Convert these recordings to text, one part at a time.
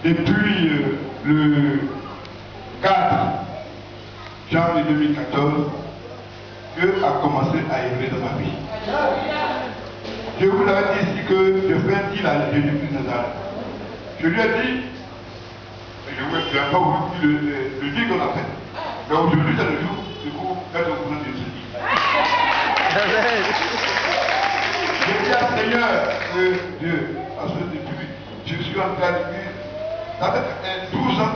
depuis le 4 janvier 2014, Dieu a commencé à œuvrer dans ma vie. Je vous avais dit ici que je fais un deal à Jésus-Christ de Nazareth. Je lui ai dit, je n'ai pas voulu le deal qu'on a fait. Mais aujourd'hui, c'est le jour où vous faites au courant de ce deal. Je dis à Seigneur, Dieu, parce que depuis, je suis en train de dire, ça fait 12 ans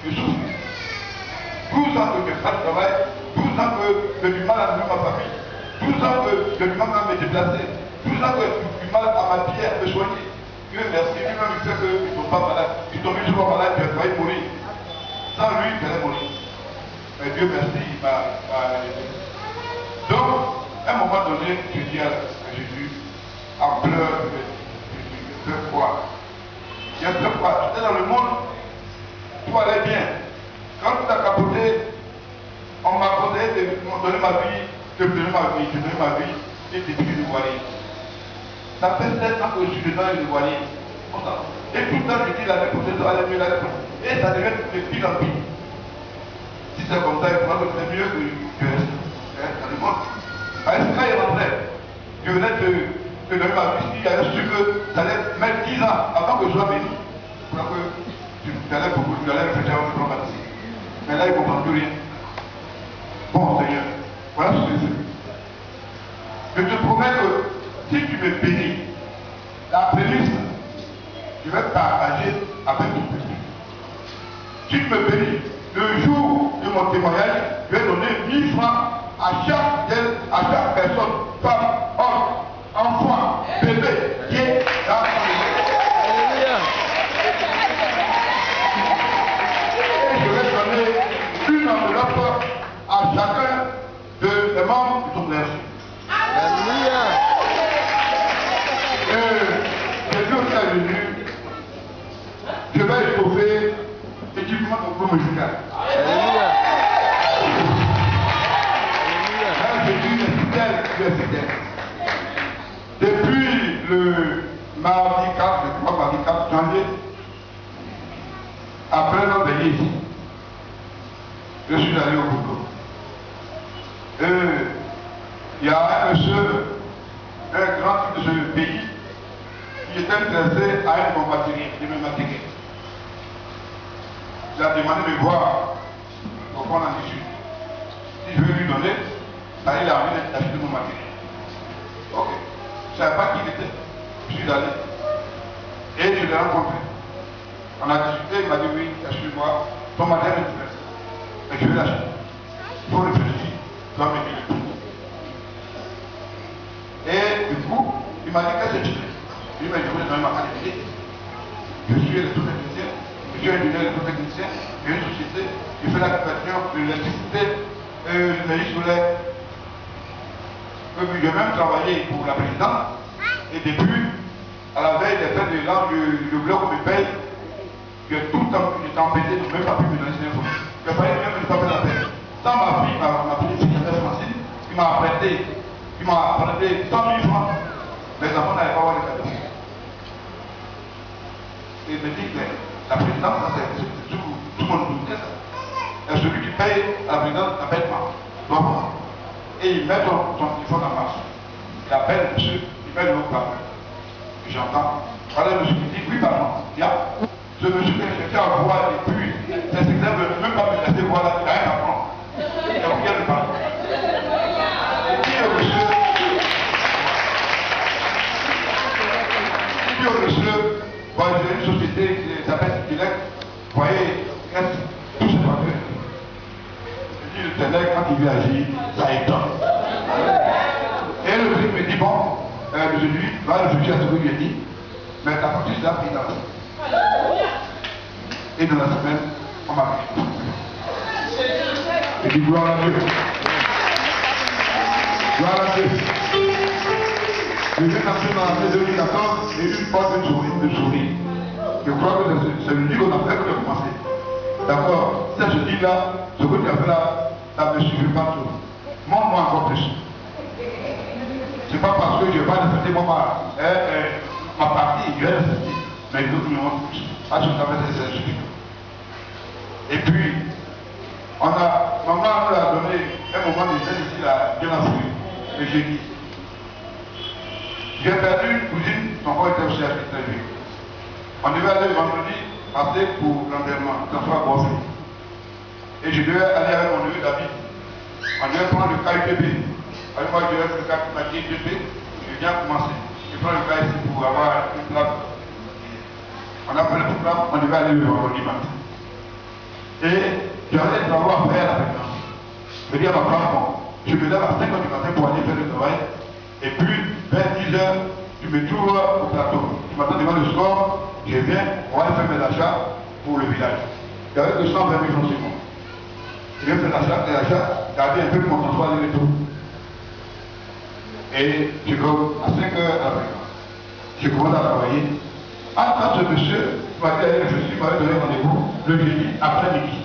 que je souffre. 12 ans que je fais le travail, 12 ans que j'ai du mal à nourrir ma famille, 12 ans que j'ai du mal à me déplacer, 12 ans que j'ai du mal à m'habiller, à me soigner. Dieu merci, lui-même il fait qu'ils ne sont pas malades. Ils sont mis souvent malades, tu as failli mourir. Sans lui, il allait mourir. Mais Dieu merci, il m'a aidé. Donc, à un moment donné, je dis à Jésus, en pleurs, je fais quoi? Il y a deux fois, j'étais dans le monde, tout allait bien. Quand tout a capoté, on m'a conseillé de me donner ma vie, de me donner ma vie, et de devenir ivoirien. Ça fait 7 ans que je suis dedans et ivoirien. Et tout le temps, je dis la réponse, ça allait mieux, la réponse. Et ça devient de pire en pire. Si c'est comme ça, il faudra que c'est mieux que je reste dans le monde. Parce que quand il rentrait, je venais de donner ma vie, il y avait su que ça allait mettre 10 ans avant que je sois béni. Pour que tu allais beaucoup, tu allais réfléchir à un diplôme ici. Mais là, il ne comprend plus rien. Bon, Seigneur, voilà ce que c'est. Je te promets que si tu me bénis, la prémisse, je vais partager avec ton public. Si tu me bénis, le jour de mon témoignage, je vais donner 1000 francs à chaque personne, femme, homme, enfant, bébé, qui est dans la famille. Et je vais donner une enveloppe à chacun des membres de ton clergé. Alléluia. J'ai dit aussi à Jésus, je vais échauffer équipement de groupe musical. Alléluia. Jésus est fidèle. Depuis le mardi 4, je crois mardi 4 janvier, après notre veillée ici, je suis allé au boulot. Il y a un monsieur, un grand type de ce pays, qui était intéressé à une bombe de mes matériels. Il a demandé de me voir pour prendre en issue. Si je veux lui donner, ça il a envie d'acheter mon matériel. Ok. Je ne savais pas qui il était. Je suis allé. Et je l'ai rencontré. On a discuté, il m'a dit oui, achète-moi. Ton matériel m'intéresse. Et je vais l'acheter. Il faut réfléchir. Tu dois me dire le prix. Et du coup, il m'a dit qu'est-ce que tu fais? Je lui ai dit, je vais donner ma carte de visite. Je suis électrotechnicien. Je suis ingénieur électrotechnicien. J'ai une société. Je fais la captation de l'électricité, l'énergie solaire. J'ai même travaillé pour la présidente. Et depuis, à la veille des fêtes de l'an, le bloc me paye. J'ai tout le temps, j'étais embêté, je n'ai même pas pu me donner cette info. Je fallait même ne pas faire la peine. Sans ma fille, ma petite fille, Francine, qui m'a prêté 100 000 francs. Les enfants n'avaient pas avoir les cadeaux. Et il me dit que la présidente, c'est tout le monde nous dit ça. Et celui qui paye la présidente n'appelle pas. Et il met son téléphone en marche. Il appelle monsieur, il met le haut-parleur. J'entends. Alors le monsieur me dit, oui pardon, ce monsieur qui a cherché à voir et puis c'est ce ne veut même pas me laisser voir là, il a rien à prendre. Il a rien de parler. Et puis au monsieur, j'ai une société qui s'appelle Tilek, vous voyez, tout ce qu'on fait. Je dis le Tilek, quand il vient agir, ça étonne. Et le truc me dit, bon, je lui va réfléchir à ce que je lui ai dit, mais la partie de la pris dans la semaine. Et dans la semaine, on m'a pris. Je dis, gloire à Dieu. Gloire à Dieu. Je viens d'entrer dans l'année 2014 et une porte de sourire. Je crois que c'est le livre qu'on a fait que j'ai commencé. D'accord? Ça, je dis là, ce que tu as fait là, ça ne me suffit pas trop. Montre-moi encore plus. C'est pas parce que je vais pas respecter ma partie, je vais respecter. mais les autres me montrent plus. Parce que ça fait des insultes. Et puis, maman nous a donné un moment de gêne ici, là, bien enfoui, le jeudi. J'ai perdu une cousine, son corps était aussi très vieux. On devait aller vendredi passer pour l'enterrement, François Boissé. Et je devais aller avec mon neveu David. On devait prendre le KUTB. Avec moi, je devais faire le KUTB. Je viens commencer. Je prends le cas ici pour avoir une place. On a fait le programme, on devait aller le vendredi matin. Et j'avais des travaux à faire à la maison. Je dis à ma femme, bon, je me lève à 5 h du matin pour aller faire le travail. Et puis, vers 10 h, tu me trouves au plateau. Tu m'attends devant le score, je viens, on va aller faire mes achats pour le village. Il y avait 220 000 francs sur moi. Je viens faire l'achat, garder un peu mon transport aller retour. Et je commence à 5 h après. Je commence à travailler. Entre ce monsieur, je m'avais donné rendez-vous le jeudi après-midi.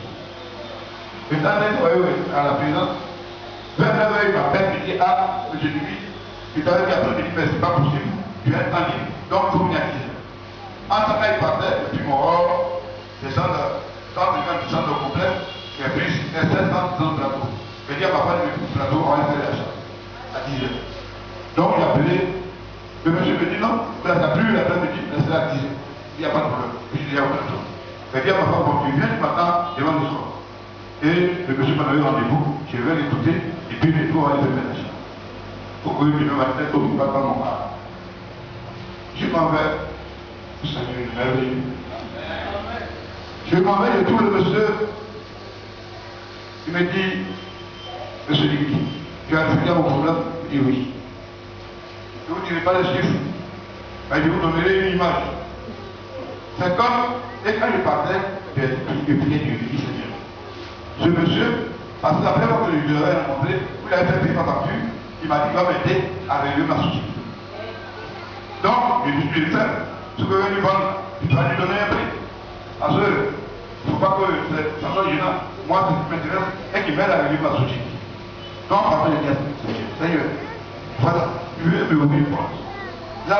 Et dans à la présence, vers 9 h, il m'appelle, il dit, ah, monsieur Duby, il t'avait dit après-midi, mais c'est pas possible. Tu es un temps libre, donc il faut venir à 10 h. En tant qu'il partait, et puis mon descendre dans le centre complet, et puis c'est 700 dans le plateau. Je dis à ma femme, le plateau, on va faire l'achat à 10 h. Donc j'ai appelé, le monsieur me dit non, tu n'as plus l'après-midi, mais c'est à 10 h. Il n'y a pas de problème. Je dis à au plateau. Je dis à ma femme, bon, tu viens du matin devant le soir. Et le monsieur m'a donné rendez-vous, je vais l'écouter, et puis les tours, on va aller faire l'achat. Pour que je me mette au pas dans mon bar. Je m'en vais. Seigneur, merveilleux. Je m'en vais, je trouve le monsieur. Il me dit, monsieur Dicky, tu as expliqué mon problème? Il dit oui. Je ne vous dirai pas les chiffres, mais je vous donnerai une image. C'est comme, et quand je partais, je priais Dieu, je dis Seigneur. Ce monsieur, parce que la première fois que je l'avais rencontré, où il avait fait payer ma facture, il m'a dit qu'il va m'aider à relever ma société. Donc, je lui ai fait. Ce que je lui vendre, tu dois lui donner un prix. Parce qu'il ne faut pas que ça soit gênant. Moi, ce qui m'intéresse est qu'il m'aide à relever ma société. Donc, après, je dis à Seigneur, voilà, je vais me ouvrir une porte. Là,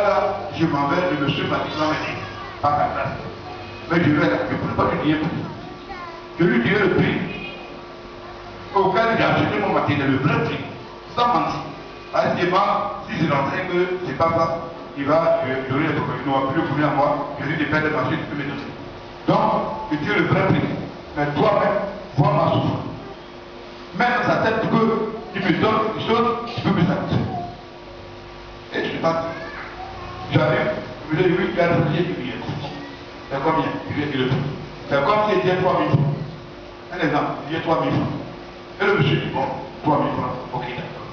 je m'en vais, le monsieur m'a dit qu'il va m'aider, par la place. Mais je vais là, je ne peux pas lui dire prix. Je lui dirai le prix auquel j'ai acheté mon matériel, le vrai prix, sans mentir. Actuellement, si je l'enseigne que c'est pas ça, il va donner les problèmes, il n'aura plus le premier à moi, je lui dis de perdre ma suite, tu peux me donner. Donc, je dis le vrai prix. Mais toi-même, vois ma souffrance. Mets dans sa tête que tu me donnes une chose, tu peux me satisfaire. Et je suis parti. J'arrive, je lui dis oui, il a refusé du billet. C'est combien? Je lui ai dit le prix. C'est comme s'il disait 3 000 francs. Un exemple, il dit 3 000 francs. Et le monsieur dit bon, 3 000 francs, ok, d'accord.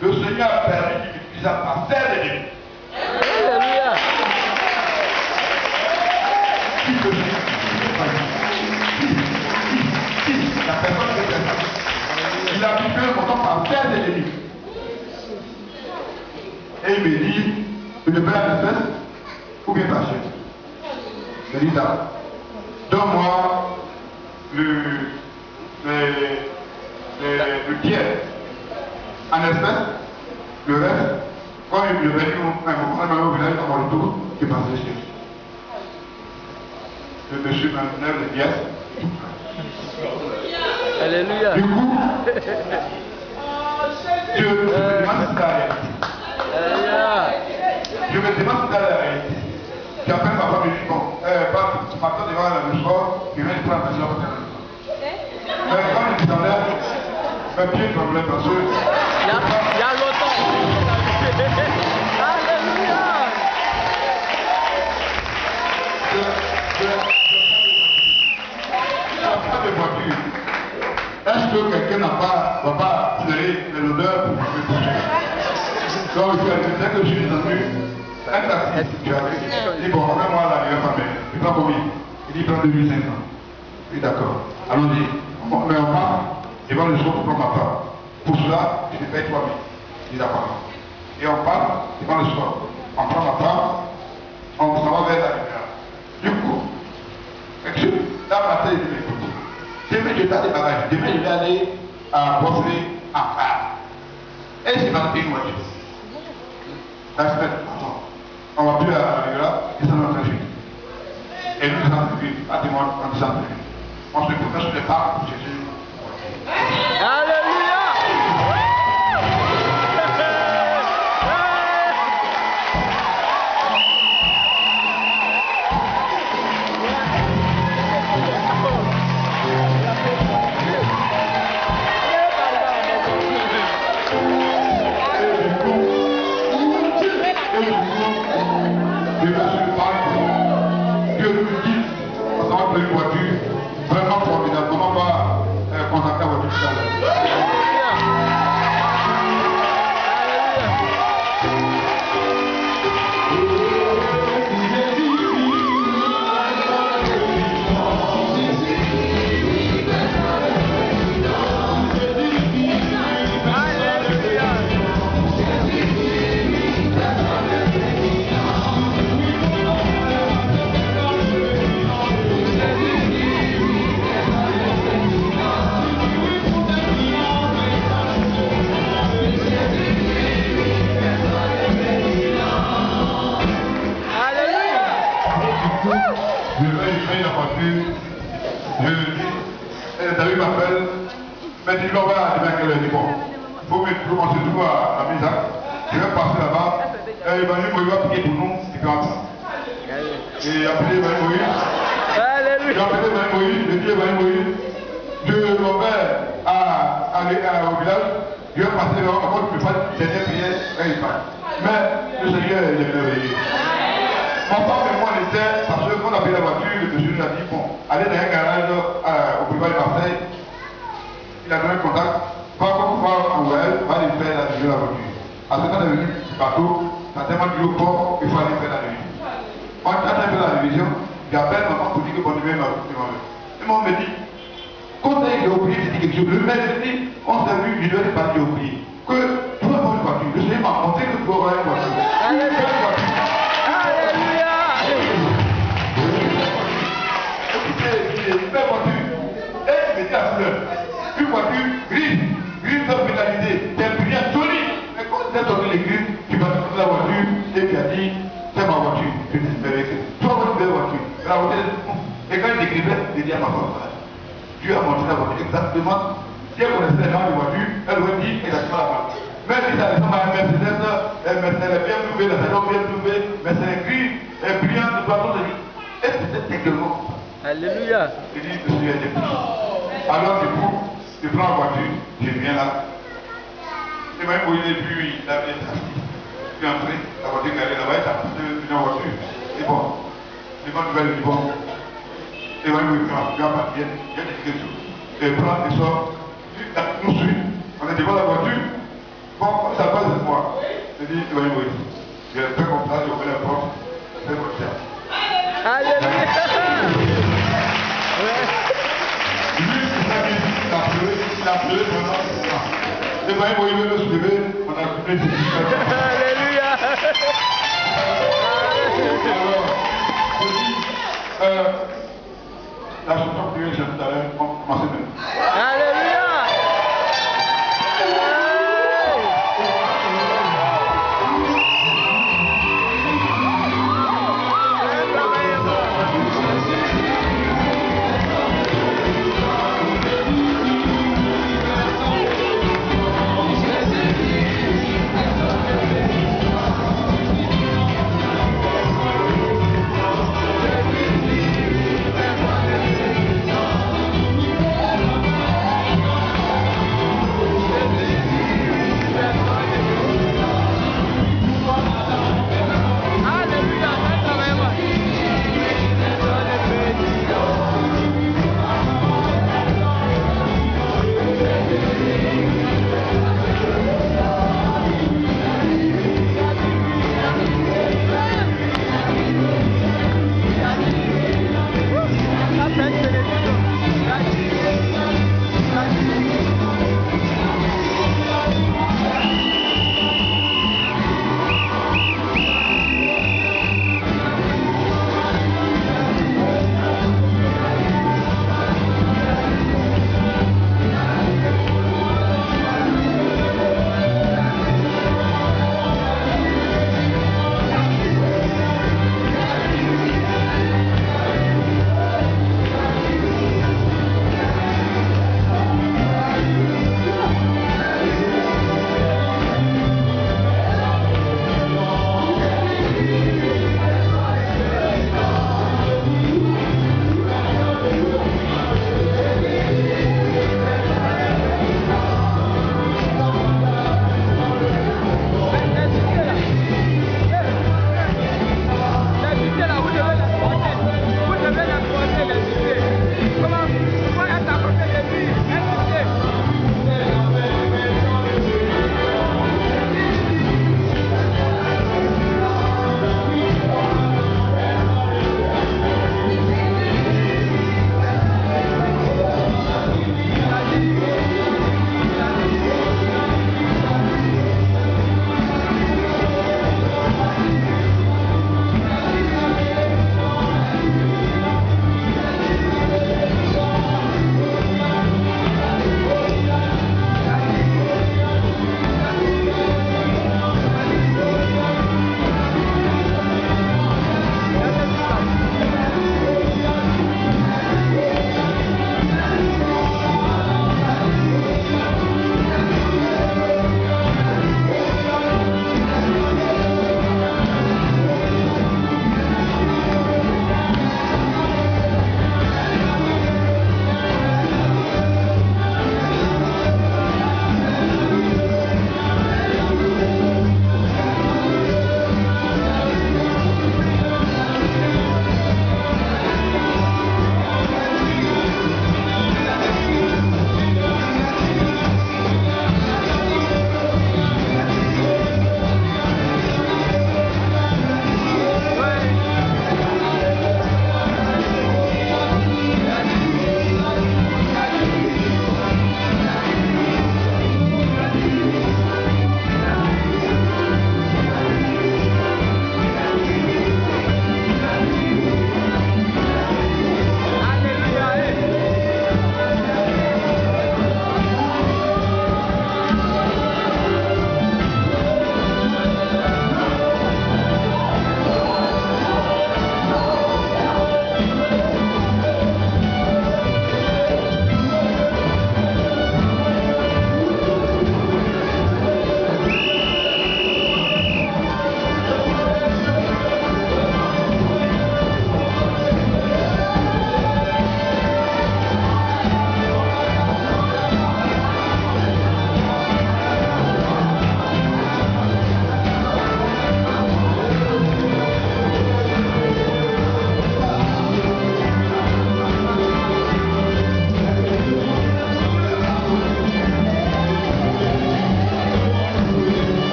Le Seigneur a permis qu'il puisse à faire des débits. Alléluia. La personne qui fait ça, il a pu faire mon temps par faire des débits. Et il me dit, je ne paie à l'espèce ou bien par chèque. Je dis ça. Donne-moi le tiers en espèces, le reste, quand il est venu au village, dans mon retour, je passais chez lui. Le monsieur m'a donné le pièces. Alléluia. Du coup, je me demande si c'est la réalité. Alléluia. Je me demande si c'est la réalité. J'appelle ma femme et je dis bon, ce matin devant le soir, il vient de prendre la maison pour faire le soir. Mais quand il descendait, un pied problème parce que. Il y a longtemps. Alléluia. Pas de voiture. Est-ce que quelqu'un va pas flairer l'odeur pour me toucher? Donc, dès que je suis descendu, un taxi, il dit bon, remets-moi la meilleure famille. Il prend combien? Il dit prend 2500. Oui, d'accord. Allons-y. Mais on part devant le soir pour prendre ma femme. Pour cela, je paye 3000. Il dit d'accord. Et on part devant le soir. On prend ma femme, on s'en va vers la lumière. Du coup, là, matin, il dit écoute, demain, je vais des bagages. Demain, je vais aller à Bosser en phare. Et c'est ma une voiture. La semaine, on va plus à la lumière et ça m'a fait. et nous sommes à témoin en disant on se prépare sur les pas pour Jésus. Alléluia. Une voiture vraiment formidable. Comment pas contacter la voiture tout à l'heure. David m'appelle, mais dit on va à quelle heure? Bon, il faut commencer tout à la maison. Je vais passer là-bas. Il va nous prier pour nous, et puis et appeler Marie Moïse. J'ai appelé Marie Moïse, j'ai dit Marie Moïse, je m'en vais au village, je vais passer là, encore je vais faire une dernière prière, et il part. Mais le Seigneur est merveilleux. Ma femme et moi on était, parce que quand on a pris la voiture, le monsieur nous a dit, bon, allez dans un garage au boulevard de Marseille. Il a donné un contact, va en Noël, va aller faire la nuit la voiture. À ce temps, on est venu du bateau, ça a tellement dit au port, il faut aller faire la nuit. Quand on a fait la révision, j'appelle maman pour dire que bon, je vais m'arrêter. Et maman me dit, quand il a oublié, c'est quelque chose. Le mercredi, on s'est vu, je devais pas dire oublier. Que tu vas avoir une voiture. Le Seigneur m'a montré que tu vas avoir une voiture. Alléluia. Écoutez, une belle voiture. Et il me dit à fleur, une voiture grise de pénalité, c'est brillant, joli. Mais quand tu as donné les grises, tu vas trouver la voiture et tu as dit, c'est ma voiture. Je dis, mais tu vas avoir une belle voiture. La voiture, et quand il décrivait, il dit à ma femme, Dieu a montré la voiture exactement. Si elle connaissait les gens de voiture, elle aurait dit exactement la voiture. Même si ça ressemble à un Mercedes, elle est bien trouvée, la salon bien trouvée, mais c'est gris, elle est brillante, de poisson de vie. Et c'est également. Alléluia. Il dit, je suis un alors du coup, je prends la voiture, je viens là. Et même où il est plus, il a bien sorti. Je suis entré, la voiture est allée là-bas, il a passé une voiture. Et bon, les bonnes nouvelles du bon. Et même où il prend, il y a des questions. Et il prend, il sort, nous suit, on est devant la voiture. Bon, ça passe de moi. Je dis, oui, oui. Je l'ai fait comme ça, j'ai ouvert la porte, c'est mon chien. Alléluia. Il a pleuré pendant ce temps. Et bien, il veut le soulever, on a coupé ses discussions. Alléluia. Alors, je dis, la chanson que j'ai tout à l'heure, on commence même. Alléluia.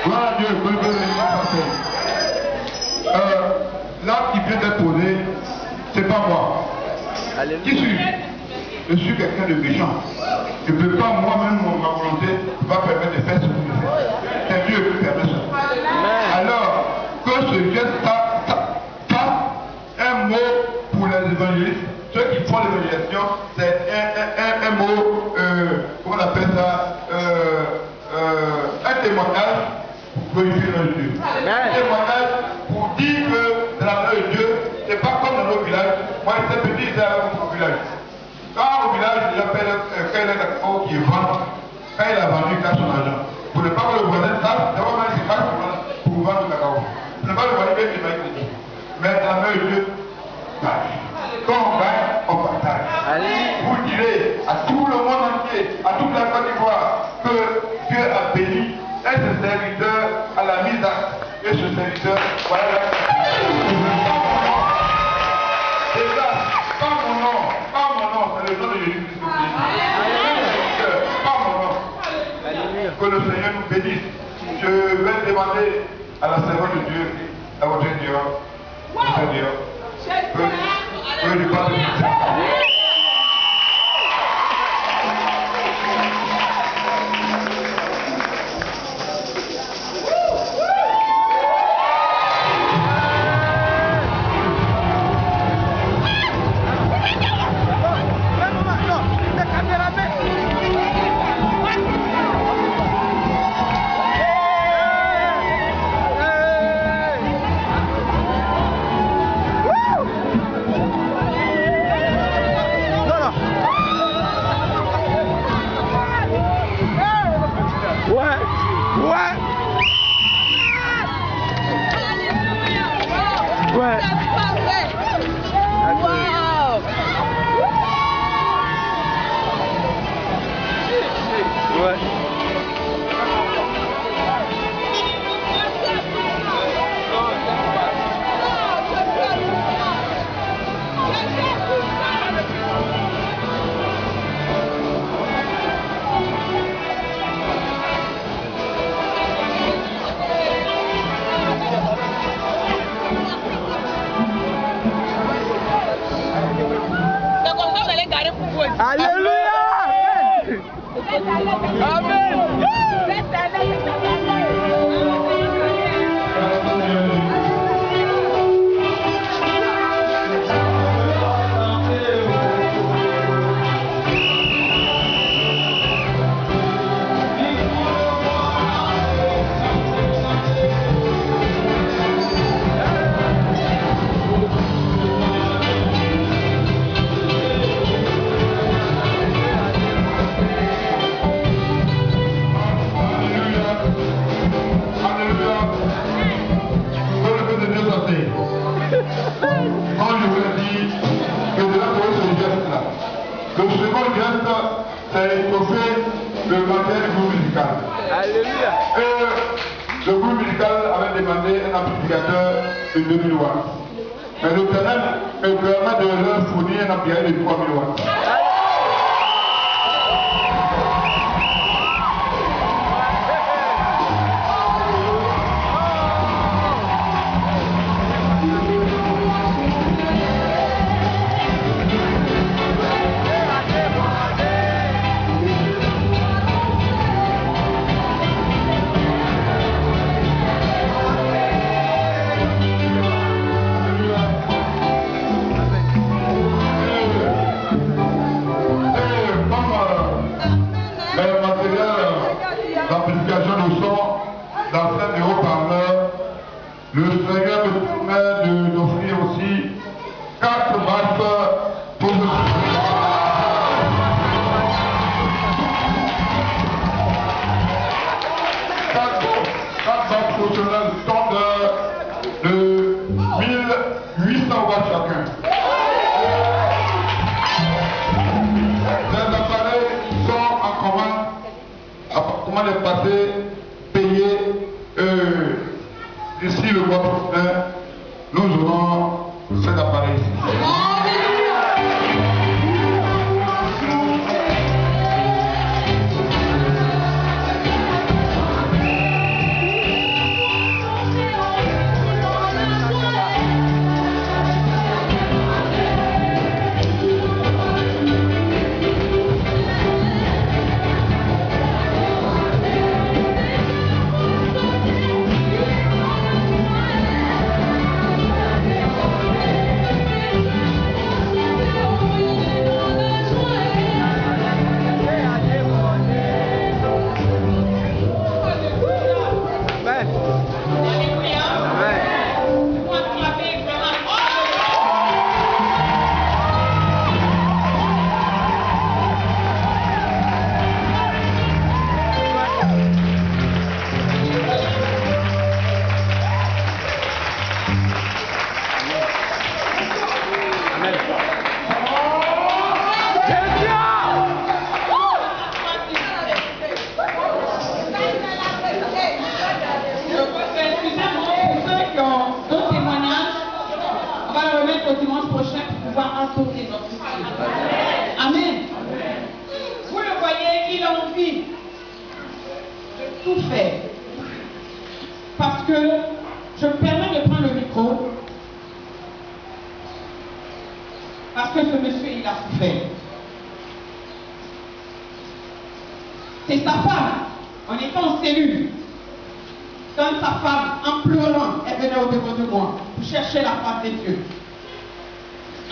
Gloire à Dieu, l'acte qui vient d'être posé, c'est pas moi. Alléluia. Qui suis-je? Je suis quelqu'un de méchant. Je ne peux pas moi-même, ma volonté, va permettre de faire ce que je fais. C'est Dieu qui permet ça. Alors, que ce geste fasse un mot pour les évangélistes. Ceux qui font l'évangélisation, c'est un mot, comment on appelle ça, un témoignage pour glorifier le Dieu. Un témoignage pour dire que dans la main de Dieu, c'est pas comme dans nos villages. Moi, je sais petit, c'est au village. Quand au village, j'appelle quel est l'accord qui vend, quand il a vendu, il a son argent. Pour ne pas que le voisin sache, d'abord, c'est pas pour vendre le cacao. Pour ne pas le voisin, il va être dit. Mais dans la main de Dieu, partage. Quand on gagne, on partage. Vous direz à tout le monde entier, à toute la Côte d'Ivoire, que Dieu a béni un de ses serviteurs à la mise d'acte. Et ce serviteur, voilà la. C'est ça, pas mon nom, c'est le nom de Jésus-Christ. Pas mon nom. Que le Seigneur nous bénisse. Je vais demander à la servante de Dieu, à votre Dieu, que je parle de ça. Le groupe musical avait demandé un amplificateur de 2000 watts. Mais le terrain me permet de leur fournir un amplificateur de 3000 watts. Le Seigneur me permet d'offrir aussi 4 basses pour le 4 basses professionnelles standard de 1800 watts chacun. Les appareils sont en commande est passé, payé. Ici, le mois prochain, nous aurons cet appareil ici. envie de tout faire. Parce que je me permets de prendre le micro. Parce que ce monsieur, il a souffert. C'est sa femme, en étant en cellule, quand sa femme, en pleurant, elle venait au-devant de moi pour chercher la face des dieux.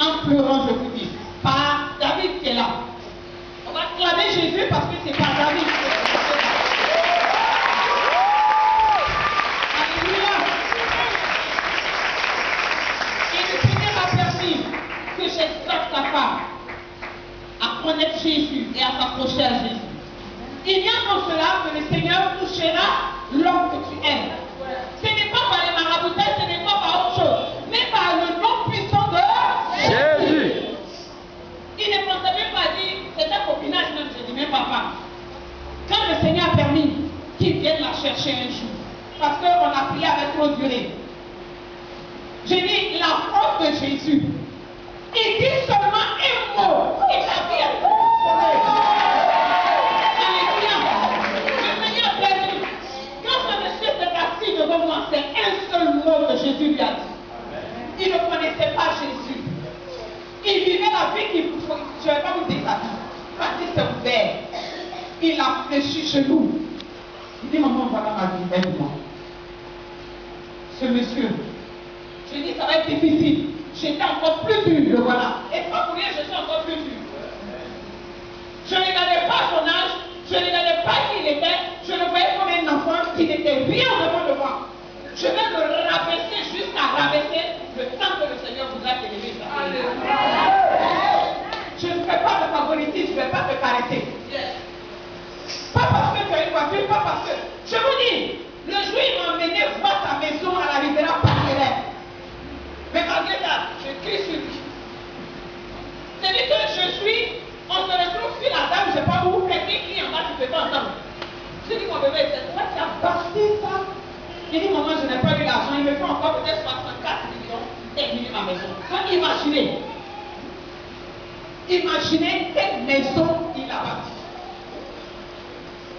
En pleurant, je vous dis, par David qui est là. On va clamer Jésus parce que c'est par David. Alléluia. Et le Seigneur a permis que j'exhorte sa femme à connaître Jésus et à s'approcher à Jésus. Il y a comme cela que le Seigneur touchera l'homme que tu aimes. Ce n'est pas par les maraboutages, ce n'est pas par autre chose, mais par le nom puissant de Jésus. Il ne pensait même pas dire, c'est un copinage même, je dis même papa. Quand le Seigneur a permis qu'il vienne la chercher un jour, parce qu'on a prié avec trop durée, j'ai dit la force de Jésus. Il dit seulement un mot et la vie a transformé. Devant moi, c'est un seul mot que Jésus lui a dit. Il ne connaissait pas Jésus. Il vivait la vie qu'il faut. Je ne vais pas vous dire ça. Quand il s'est ouvert, il a fléchi chez nous. Il dit, maman, voilà ma vie, aide-moi. Ce monsieur, je dis, ça va être difficile. J'étais encore plus dur, le voilà. Et pas pour rien, je suis encore plus dur. Je ne regardais pas son âge, je ne regardais pas qui il était, je le voyais comme un enfant qui n'était rien devant de moi. Je vais me rabaisser jusqu'à rabaisser le temps que le Seigneur vous a élevé. Je ne fais pas de favoritisme, je ne vais pas te caresser. Pas parce que tu as une voiture, pas parce que... Je vous dis, le jour il m'a emmené voir sa maison à la Riviera Parcelaire. Mais malgré ça, je crie sur lui. C'est-à-dire que je suis... On se retrouve sur la table, je ne sais pas où, quelqu'un qui en bas, tu ne fais pas ensemble. Je dis, mon bébé, c'est toi qui as bâti ça. Il dit, maman, je n'ai pas eu l'argent, il me fait encore peut-être 64 millions pour terminer ma maison. Donc imaginez. Imaginez quelle maison il a bâti.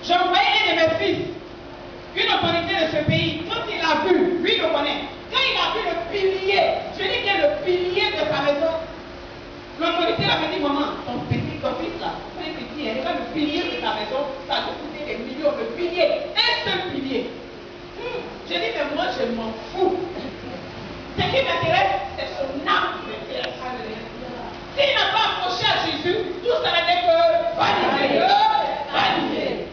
J'ai envoyé un de mes fils, une autorité de ce pays, quand il a vu, lui le connaît, quand il a vu le pilier, je dis qu'il est le pilier de sa maison, l'autorité avait dit, maman, ton fils là, très petit, elle regarde le pilier de ta maison, ça a coûté des millions, le pilier, un seul pilier. J'ai dit, mais moi je m'en fous. Ce qui m'intéresse, c'est son âme qui m'intéresse. S'il n'a pas approché à Jésus, tout ça n'était que vanité, vanité.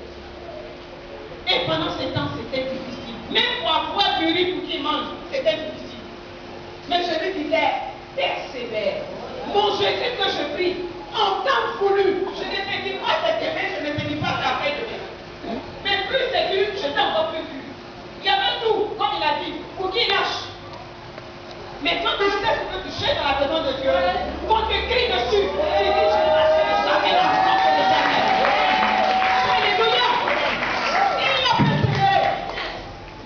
Et pendant ce temps, c'était difficile. Même pour avoir du riz pour qu'il mange, c'était difficile. Mais je lui disais, persévère. Mon Jésus que je prie, en temps voulu, je ne te dis pas cette demain, je ne te dis pas après demain. Mais plus c'est dur, je t'ai encore plus dur. Il y avait tout, comme il a dit, pour qu'il lâche. Mais quand tu sais que tu cherches dans la maison de Dieu, quand tu cries dessus, tu dis, je ne lâcherai jamais la force de l'éternel. Alléluia. Il a persévéré.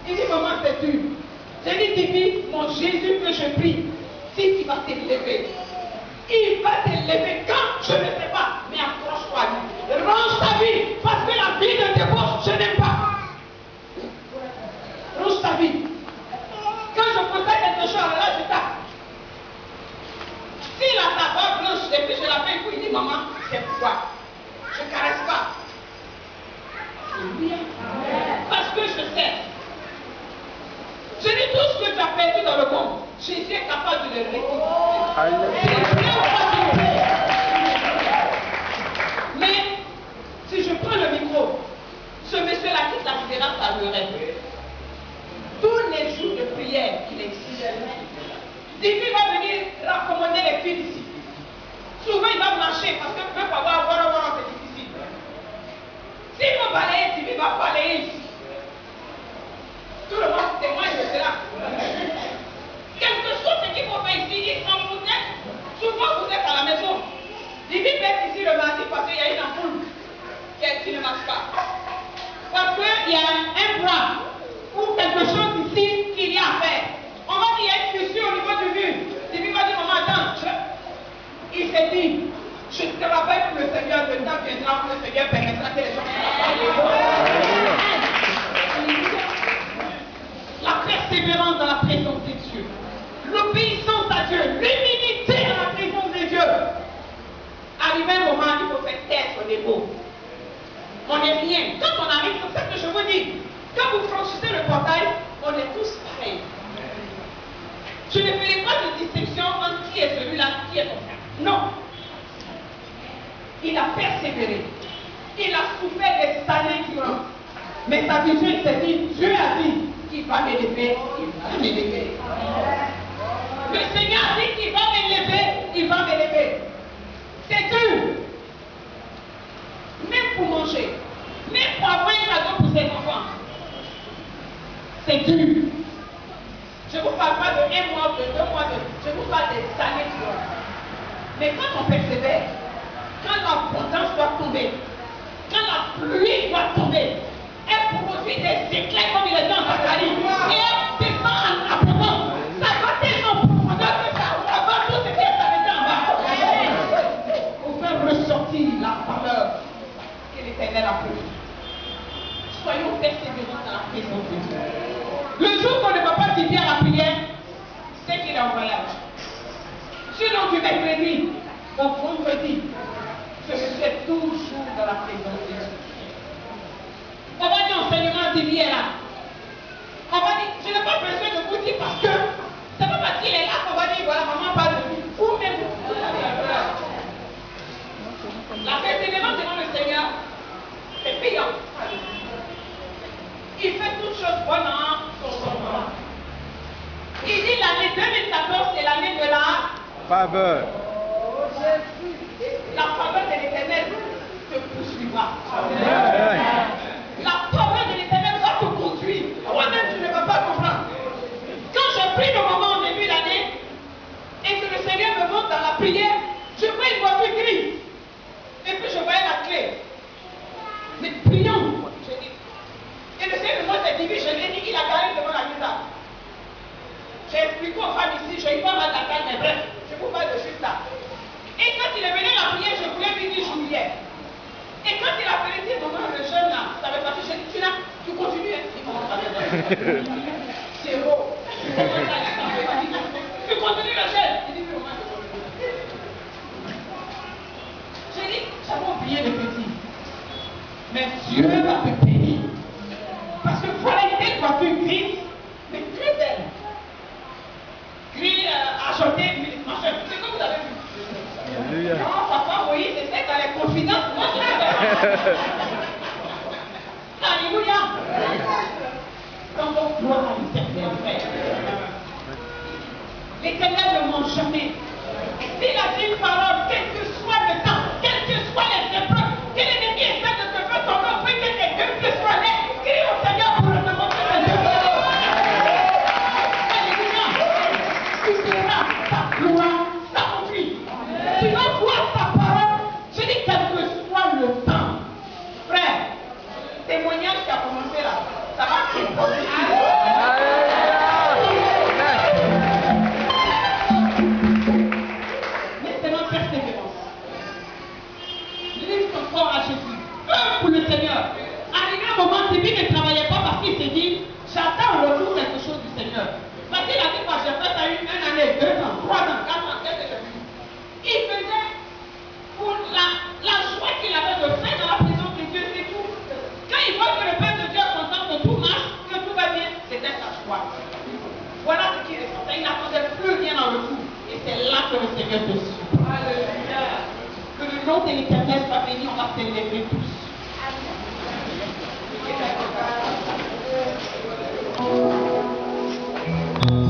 Il dit, maman, c'est dur. Je lui dis, mon Jésus que je prie, si tu vas t'élever, il va t'élever quand je ne sais pas, mais accroche-toi à lui. Range ta vie, parce que la vie de débauche, je n'aime pas. Range ta vie. Quand je posais quelque chose, là, je tape. S'il a sa barbe blanche et puis je la fais un coup, il dit, maman, c'est pourquoi? Je ne caresse pas. Alléluia. Parce que je sais. Je dis tout ce que tu as perdu dans le monde. Jésus est capable de le récupérer. Mais si je prends le micro, ce monsieur-là qui s'appellera par le rêve. Tous les jours de prière qu'il existe. Dieu va venir raccommoder les filles ici. Souvent il va marcher parce que même pour avoir c'est difficile. S'il va balayer, il va balayer ici. Tout le monde témoigne de cela. Quelque chose qu'il faut faire ici, il s'en foutait. Souvent vous êtes à la maison. Il dit peut-être ici le mardi parce qu'il y a une ampoule qui ne marche pas. Parce qu'il y a un bras ou quelque chose ici qu'il y a à faire. On va dire qu'il y a une fissure au niveau du mur. Il va dire, maman, attends. Il s'est dit, je travaille pour le Seigneur, le temps viendra où le Seigneur permettra que les gens On n'est rien. Quand on arrive, c'est ça que je vous dis. Quand vous franchissez le portail, on est tous pareils. Je ne ferai pas de distinction entre qui est celui-là, qui est ton frère. Non. Il a persévéré. Il a souffert des années durant. Mais sa vision, il s'est dit, Dieu a dit qu'il va m'élever, il va m'élever. Le Seigneur a dit qu'il va m'élever, il va m'élever. C'est dur. Même pour manger, même pour avoir un cadeau pour ses enfants. C'est dur. Je ne vous parle pas de 1 mois, de 2 mois, je vous parle des années durant. Mais quand on persévère, quand l'abondance doit tomber, quand la pluie doit tomber, elle produit des éclairs comme il est dit en Zacharie. Et elle descend en abondance. Ça va tellement en profondeur que ça rabat tout ce qui est arrêté en bas. Pour faire ressortir la valeur que l'Éternel a produite. Soyons persévérants dans la présence de Dieu. Le jour qu'on ne va pas dire à la prière, c'est qu'il est en voyage. Sinon du mercredi au vendredi, je serai toujours dans la présence de Dieu. On va dire enseignement divin est là. On va dire, je n'ai pas besoin de vous dire parce que c'est pas parce qu'il est là qu'on va dire voilà, maman parle de lui. Vous-même, vous avez peur. La persévérance devant le Seigneur, c'est payant. Il fait toutes choses bonnes en son moment. Il dit l'année 2014, c'est l'année de la faveur. La faveur de l'Éternel te poursuivra. Amen. La faveur de l'Éternel va te conduire. Toi-même, tu ne vas pas comprendre. Quand j'ai pris le moment au début de l'année et que le Seigneur me montre dans la prière, je vois une voiture grise. Et puis je voyais la clé. Mais prions. Je dis. Et le Seigneur me montre cette divine. Je lui ai dit qu'il a garé devant la maison. J'ai expliqué aux femmes ici, je n'ai pas mal d'attaque, mais bref, je vous parle de juste ça. Et quand il est venu à la prière, je voulais lui dire Juliette. Et quand il a fait dire, maman, le jeune là, ça va passer, je dis, tu continues, hein? Il commence à me dire, c'est beau. Tu continues le jeune. Il dit, maman, je continue. J'ai dit, j'avais oublié le petit. Mais Dieu va te bénir. Parce que voilà une telle voiture grise, mais très belle. Gris acheté, c'est comme vous avez vu. Alléluia. Non, papa, oui, c'était dans les confidences. Moi, je l'avais. Alléluia. Donc, gloire à l'Éternel, frère. L'Éternel ne ment jamais. S'il a dit une parole, quel que soit le temps, quelles que soient les épreuves, que l'ennemi essaie de te faire tomber, peut que les deux que soient là, crie au Seigneur pour le demander de Dieu. Alléluia. Tu verras ta gloire s'accomplir. Tu vas voir ta parole. Je dis quel que soit le temps. Frère, témoignage qui a commencé là, ça va s'imposer. Maintenant, persévérance. Livre ton corps à Jésus. Œuvre pour le Seigneur. Arrivé un moment, David ne travaillait pas parce qu'il s'est dit, j'attends le retour quelque chose du Seigneur. Parce qu'il a dit, moi j'ai fait ça une année, 2 ans, 3 ans, 4 ans, qu'est-ce que j'ai vu? Il faisait pour la joie qu'il avait de faire dans la présence de Dieu, c'est tout. Quand il voit que le Père de Dieu est content, que tout marche, que tout va bien, c'était sa joie. Voilà ce qu'il ressentait. Il n'attendait plus rien en retour. Et c'est là que le Seigneur te suit. Alléluia. Que le nom de l'Éternel soit béni, on va célébrer tout.